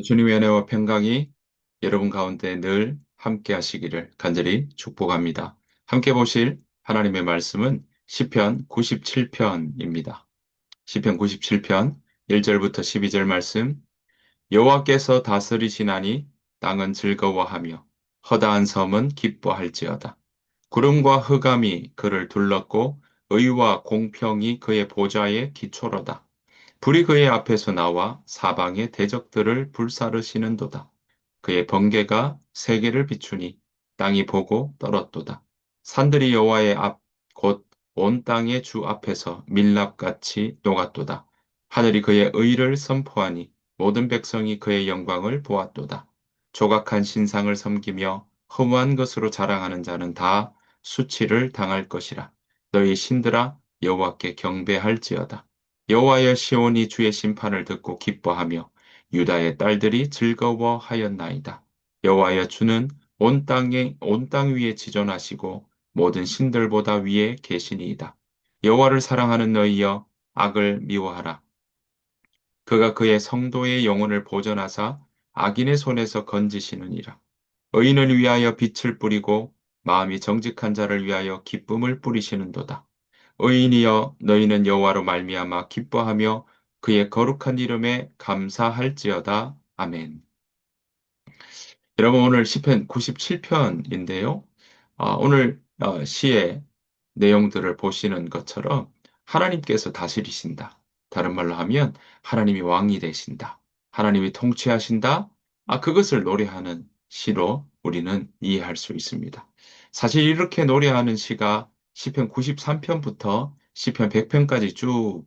주님의 은혜와 평강이 여러분 가운데 늘 함께 하시기를 간절히 축복합니다. 함께 보실 하나님의 말씀은 시편 97편입니다. 시편 97편 1절부터 12절 말씀. 여호와께서 다스리시나니 땅은 즐거워하며 허다한 섬은 기뻐할지어다. 구름과 흑암이 그를 둘렀고 의와 공평이 그의 보좌의 기초로다. 불이 그의 앞에서 나와 사방의 대적들을 불사르시는도다. 그의 번개가 세계를 비추니 땅이 보고 떨었도다. 산들이 여호와의 앞, 곧 온 땅의 주 앞에서 밀랍같이 녹았도다. 하늘이 그의 의를 선포하니 모든 백성이 그의 영광을 보았도다. 조각한 신상을 섬기며 허무한 것으로 자랑하는 자는 다 수치를 당할 것이라. 너희 신들아 여호와께 경배할지어다. 여호와여 시온이 주의 심판을 듣고 기뻐하며 유다의 딸들이 즐거워하였나이다. 여호와여 주는 온 땅 위에 지존하시고 모든 신들보다 위에 계시니이다. 여호와를 사랑하는 너희여 악을 미워하라. 그가 그의 성도의 영혼을 보전하사 악인의 손에서 건지시느니라. 의인을 위하여 빛을 뿌리고 마음이 정직한 자를 위하여 기쁨을 뿌리시는도다. 의인이여 너희는 여호와로 말미암아 기뻐하며 그의 거룩한 이름에 감사할지어다. 아멘. 여러분 오늘 시편 97편인데요. 오늘 시의 내용들을 보시는 것처럼 하나님께서 다스리신다. 다른 말로 하면 하나님이 왕이 되신다. 하나님이 통치하신다. 그것을 노래하는 시로 우리는 이해할 수 있습니다. 사실 이렇게 노래하는 시가 시편 93편부터 시편 100편까지 쭉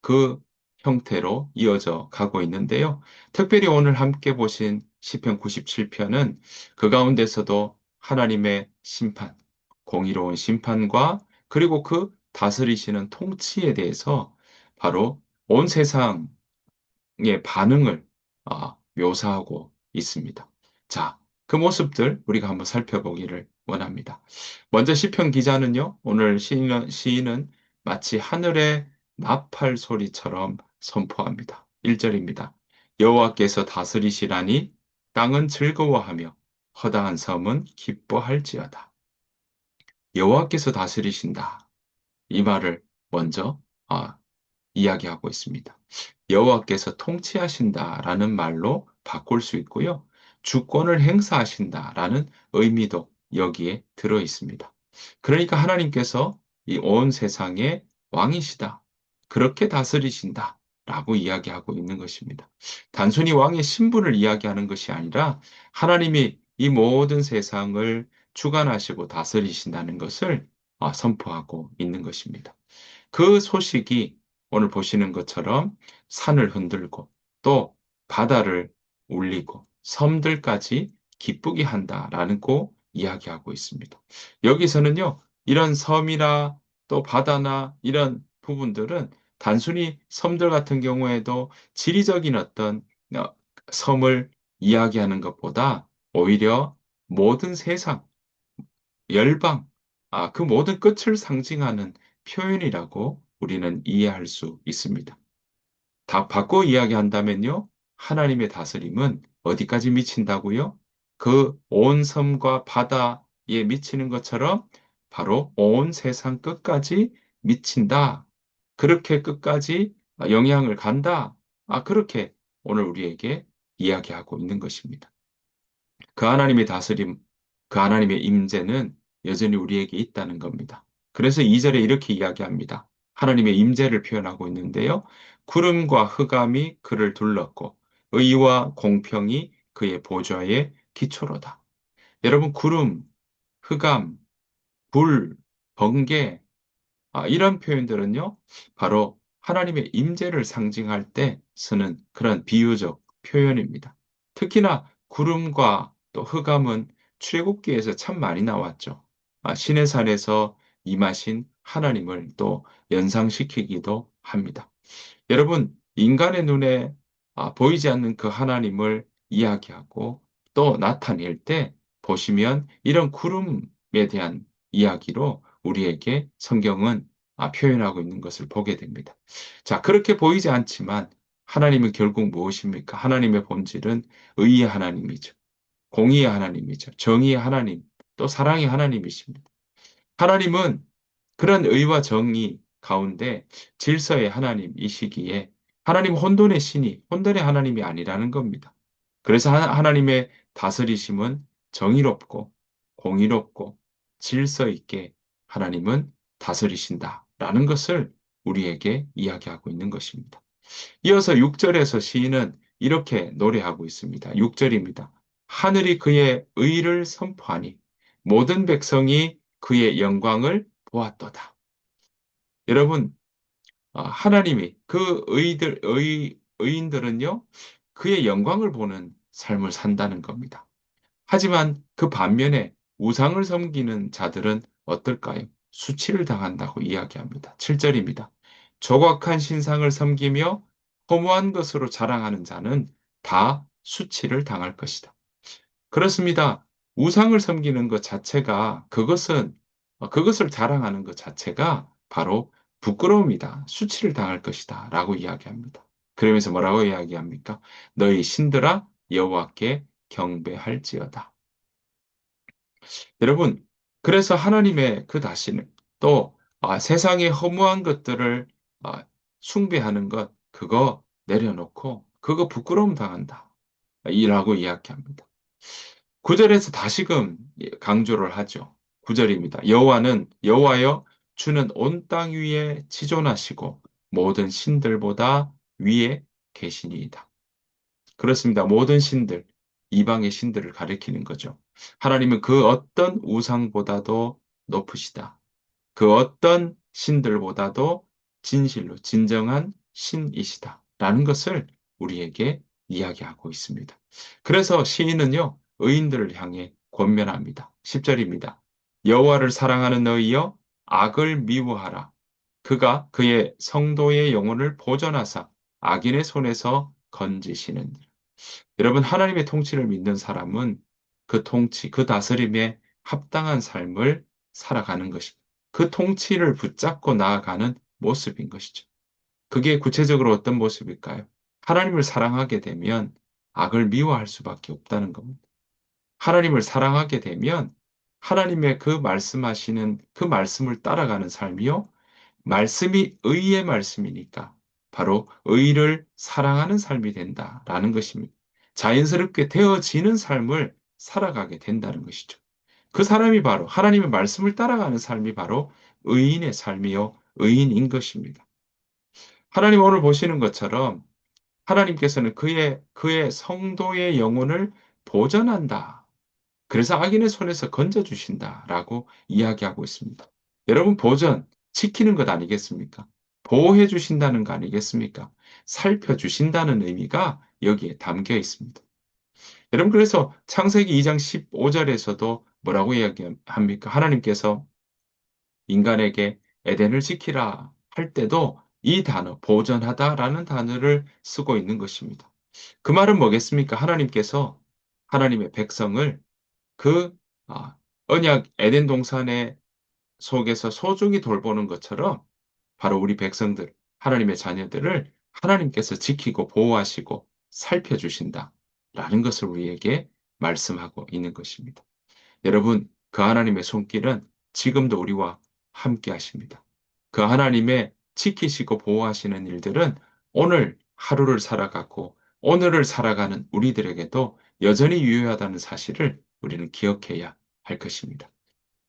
그 형태로 이어져 가고 있는데요. 특별히 오늘 함께 보신 시편 97편은 그 가운데서도 하나님의 심판, 공의로운 심판과 그리고 그 다스리시는 통치에 대해서 바로 온 세상의 반응을 묘사하고 있습니다. 자, 그 모습들 우리가 한번 살펴보기를 원합니다. 먼저 시편 기자는요, 오늘 시인은 마치 하늘의 나팔 소리처럼 선포합니다. 1절입니다. 여호와께서 다스리시라니 땅은 즐거워하며 허다한 섬은 기뻐할지어다. 여호와께서 다스리신다. 이 말을 먼저 아, 이야기하고 있습니다. 여호와께서 통치하신다라는 말로 바꿀 수 있고요. 주권을 행사하신다라는 의미도 여기에 들어 있습니다. 그러니까 하나님께서 이 온 세상의 왕이시다. 그렇게 다스리신다. 라고 이야기하고 있는 것입니다. 단순히 왕의 신분을 이야기하는 것이 아니라 하나님이 이 모든 세상을 주관하시고 다스리신다는 것을 선포하고 있는 것입니다. 그 소식이 오늘 보시는 것처럼 산을 흔들고 또 바다를 울리고 섬들까지 기쁘게 한다라는 고 이야기하고 있습니다. 여기서는요, 이런 섬이나 또 바다나 이런 부분들은 단순히 섬들 같은 경우에도 지리적인 어떤 어, 섬을 이야기하는 것보다 오히려 모든 세상, 열방, 그 모든 끝을 상징하는 표현이라고 우리는 이해할 수 있습니다. 다 바꿔 이야기한다면요, 하나님의 다스림은 어디까지 미친다고요? 그 온 섬과 바다에 미치는 것처럼 바로 온 세상 끝까지 미친다. 그렇게 끝까지 영향을 간다. 그렇게 오늘 우리에게 이야기하고 있는 것입니다. 그 하나님의 다스림, 그 하나님의 임재는 여전히 우리에게 있다는 겁니다. 그래서 2절에 이렇게 이야기합니다. 하나님의 임재를 표현하고 있는데요. 구름과 흑암이 그를 둘렀고 의와 공평이 그의 보좌의 기초로다. 여러분, 구름, 흑암, 불, 번개, 이런 표현들은요, 바로 하나님의 임재를 상징할 때 쓰는 그런 비유적 표현입니다. 특히나 구름과 또 흑암은 출애굽기에서 참 많이 나왔죠. 신의 산에서 임하신 하나님을 또 연상시키기도 합니다. 여러분, 인간의 눈에 보이지 않는 그 하나님을 이야기하고 또 나타낼 때 보시면 이런 구름에 대한 이야기로 우리에게 성경은 표현하고 있는 것을 보게 됩니다. 자, 그렇게 보이지 않지만 하나님은 결국 무엇입니까? 하나님의 본질은 의의 하나님이죠. 공의의 하나님이죠. 정의의 하나님, 또 사랑의 하나님이십니다. 하나님은 그런 의와 정의 가운데 질서의 하나님이시기에 하나님 혼돈의 신이 혼돈의 하나님이 아니라는 겁니다. 그래서 하나님의 다스리심은 정의롭고 공의롭고 질서 있게 하나님은 다스리신다라는 것을 우리에게 이야기하고 있는 것입니다. 이어서 6절에서 시인은 이렇게 노래하고 있습니다. 6절입니다. 하늘이 그의 의를 선포하니 모든 백성이 그의 영광을 보았도다. 여러분, 하나님이 그 의인들은요, 그의 영광을 보는 삶을 산다는 겁니다. 하지만 그 반면에 우상을 섬기는 자들은 어떨까요? 수치를 당한다고 이야기합니다. 7절입니다. 조각한 신상을 섬기며 허무한 것으로 자랑하는 자는 다 수치를 당할 것이다. 그렇습니다. 우상을 섬기는 것 자체가 그것을 자랑하는 것 자체가 바로 부끄러움이다. 수치를 당할 것이다. 라고 이야기합니다. 그러면서 뭐라고 이야기합니까? 너희 신들아 여호와께 경배할지어다. 여러분, 그래서 하나님의 그 다시는 또 세상의 허무한 것들을 아, 숭배하는 것 그거 내려놓고 그거 부끄러움 당한다. 이라고 이야기합니다. 9절에서 다시금 강조를 하죠. 9절입니다. 여호와여 주는 온 땅 위에 지존하시고 모든 신들보다 위에 계시니이다. 그렇습니다. 모든 신들, 이방의 신들을 가리키는 거죠. 하나님은 그 어떤 우상보다도 높으시다. 그 어떤 신들보다도 진실로 진정한 신이시다. 라는 것을 우리에게 이야기하고 있습니다. 그래서 시인은요, 의인들을 향해 권면합니다. 10절입니다. 여호와를 사랑하는 너희여, 악을 미워하라. 그가 그의 성도의 영혼을 보존하사 악인의 손에서 건지시는 여러분, 하나님의 통치를 믿는 사람은 그 통치, 그 다스림에 합당한 삶을 살아가는 것입니다. 그 통치를 붙잡고 나아가는 모습인 것이죠. 그게 구체적으로 어떤 모습일까요? 하나님을 사랑하게 되면 악을 미워할 수밖에 없다는 겁니다. 하나님을 사랑하게 되면 하나님의 그 말씀하시는 그 말씀을 따라가는 삶이요. 말씀이 의의 말씀이니까 바로 의를 사랑하는 삶이 된다라는 것입니다. 자연스럽게 되어지는 삶을 살아가게 된다는 것이죠. 그 사람이 바로 하나님의 말씀을 따라가는 삶이 바로 의인의 삶이요, 의인인 것입니다. 하나님 오늘 보시는 것처럼 하나님께서는 그의 성도의 영혼을 보전한다. 그래서 악인의 손에서 건져주신다라고 이야기하고 있습니다. 여러분, 보전, 지키는 것 아니겠습니까? 보호해 주신다는 거 아니겠습니까? 살펴주신다는 의미가 여기에 담겨 있습니다. 여러분, 그래서 창세기 2장 15절에서도 뭐라고 이야기합니까? 하나님께서 인간에게 에덴을 지키라 할 때도 이 단어, 보전하다라는 단어를 쓰고 있는 것입니다. 그 말은 뭐겠습니까? 하나님께서 하나님의 백성을 그 언약 에덴 동산의 속에서 소중히 돌보는 것처럼 바로 우리 백성들, 하나님의 자녀들을 하나님께서 지키고 보호하시고 살펴주신다라는 것을 우리에게 말씀하고 있는 것입니다. 여러분, 그 하나님의 손길은 지금도 우리와 함께 하십니다. 그 하나님의 지키시고 보호하시는 일들은 오늘 하루를 살아가고 오늘을 살아가는 우리들에게도 여전히 유효하다는 사실을 우리는 기억해야 할 것입니다.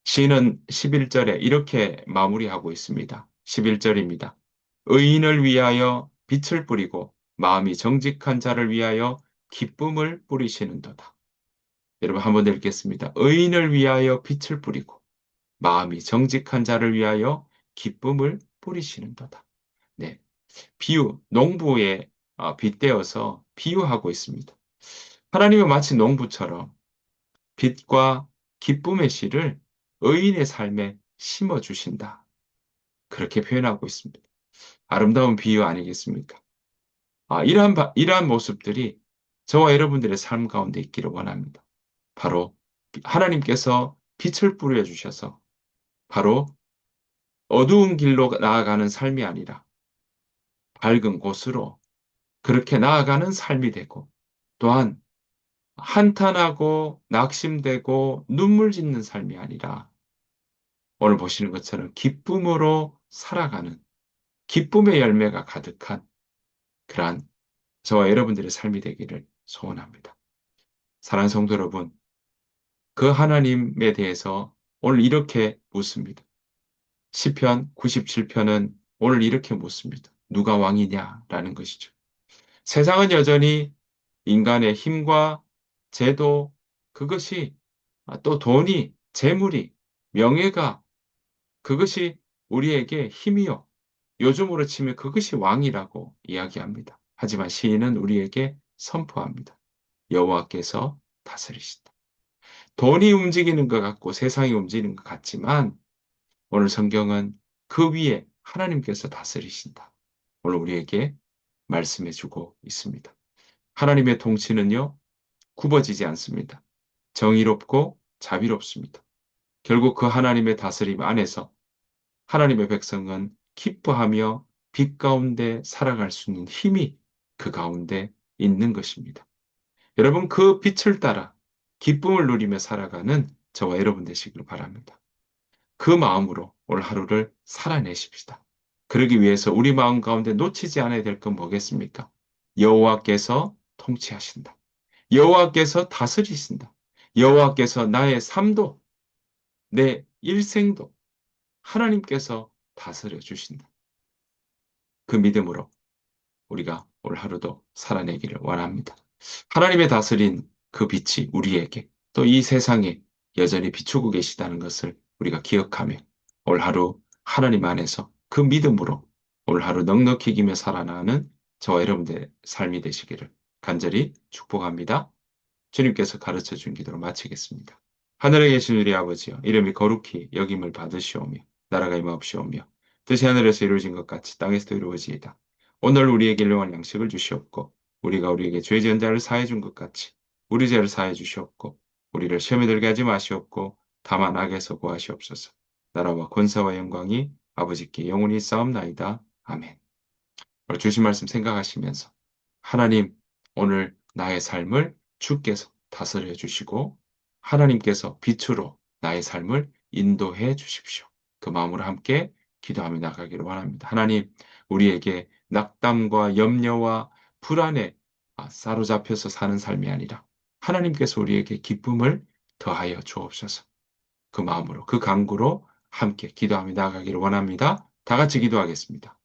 시는 11절에 이렇게 마무리하고 있습니다. 11절입니다. 의인을 위하여 빛을 뿌리고 마음이 정직한 자를 위하여 기쁨을 뿌리시는도다. 여러분 한번 더 읽겠습니다. 의인을 위하여 빛을 뿌리고 마음이 정직한 자를 위하여 기쁨을 뿌리시는도다. 네, 비유, 농부에 빗대어서 비유하고 있습니다. 하나님은 마치 농부처럼 빛과 기쁨의 씨를 의인의 삶에 심어 주신다. 그렇게 표현하고 있습니다. 아름다운 비유 아니겠습니까? 이러한 모습들이 저와 여러분들의 삶 가운데 있기를 원합니다. 바로 하나님께서 빛을 뿌려 주셔서 바로 어두운 길로 나아가는 삶이 아니라 밝은 곳으로 그렇게 나아가는 삶이 되고 또한 한탄하고 낙심되고 눈물 짓는 삶이 아니라 오늘 보시는 것처럼 기쁨으로 살아가는 기쁨의 열매가 가득한 그러한 저와 여러분들의 삶이 되기를 소원합니다. 사랑하는 성도 여러분, 그 하나님에 대해서 오늘 이렇게 묻습니다. 시편 97편은 오늘 이렇게 묻습니다. 누가 왕이냐라는 것이죠. 세상은 여전히 인간의 힘과 제도, 그것이 또 돈이, 재물이, 명예가 그것이 우리에게 힘이요. 요즘으로 치면 그것이 왕이라고 이야기합니다. 하지만 시인은 우리에게 선포합니다. 여호와께서 다스리신다. 돈이 움직이는 것 같고 세상이 움직이는 것 같지만 오늘 성경은 그 위에 하나님께서 다스리신다. 오늘 우리에게 말씀해 주고 있습니다. 하나님의 통치는요, 굽어지지 않습니다. 정의롭고 자비롭습니다. 결국 그 하나님의 다스림 안에서 하나님의 백성은 기뻐하며 빛 가운데 살아갈 수 있는 힘이 그 가운데 있는 것입니다. 여러분, 그 빛을 따라 기쁨을 누리며 살아가는 저와 여러분 되시길 바랍니다. 그 마음으로 오늘 하루를 살아내십시다. 그러기 위해서 우리 마음 가운데 놓치지 않아야 될 건 뭐겠습니까? 여호와께서 통치하신다. 여호와께서 다스리신다. 여호와께서 나의 삶도 내 일생도 하나님께서 다스려 주신다. 그 믿음으로 우리가 오늘 하루도 살아내기를 원합니다. 하나님의 다스린 그 빛이 우리에게 또 이 세상에 여전히 비추고 계시다는 것을 우리가 기억하며 오늘 하루 하나님 안에서 그 믿음으로 오늘 하루 넉넉히 이기며 살아나가는 저와 여러분들의 삶이 되시기를 간절히 축복합니다. 주님께서 가르쳐 준 기도로 마치겠습니다. 하늘에 계신 우리 아버지여, 이름이 거룩히 여김을 받으시오며, 나라가 임하옵시오며, 뜻이 하늘에서 이루어진 것 같이 땅에서도 이루어지이다. 오늘 우리에게 일용할 양식을 주시옵고, 우리가 우리에게 죄 지은 자를 사해 준 것 같이, 우리 죄를 사해 주시옵고, 우리를 시험에 들게 하지 마시옵고, 다만 악에서 구하시옵소서. 나라와 권세와 영광이 아버지께 영원히 싸움나이다. 아멘. 오늘 주신 말씀 생각하시면서, 하나님, 오늘 나의 삶을 주께서 다스려 주시고 하나님께서 빛으로 나의 삶을 인도해 주십시오. 그 마음으로 함께 기도하며 나가기를 원합니다. 하나님, 우리에게 낙담과 염려와 불안에 사로잡혀서 사는 삶이 아니라 하나님께서 우리에게 기쁨을 더하여 주옵소서. 그 마음으로, 그 간구로 함께 기도하며 나가기를 원합니다. 다 같이 기도하겠습니다.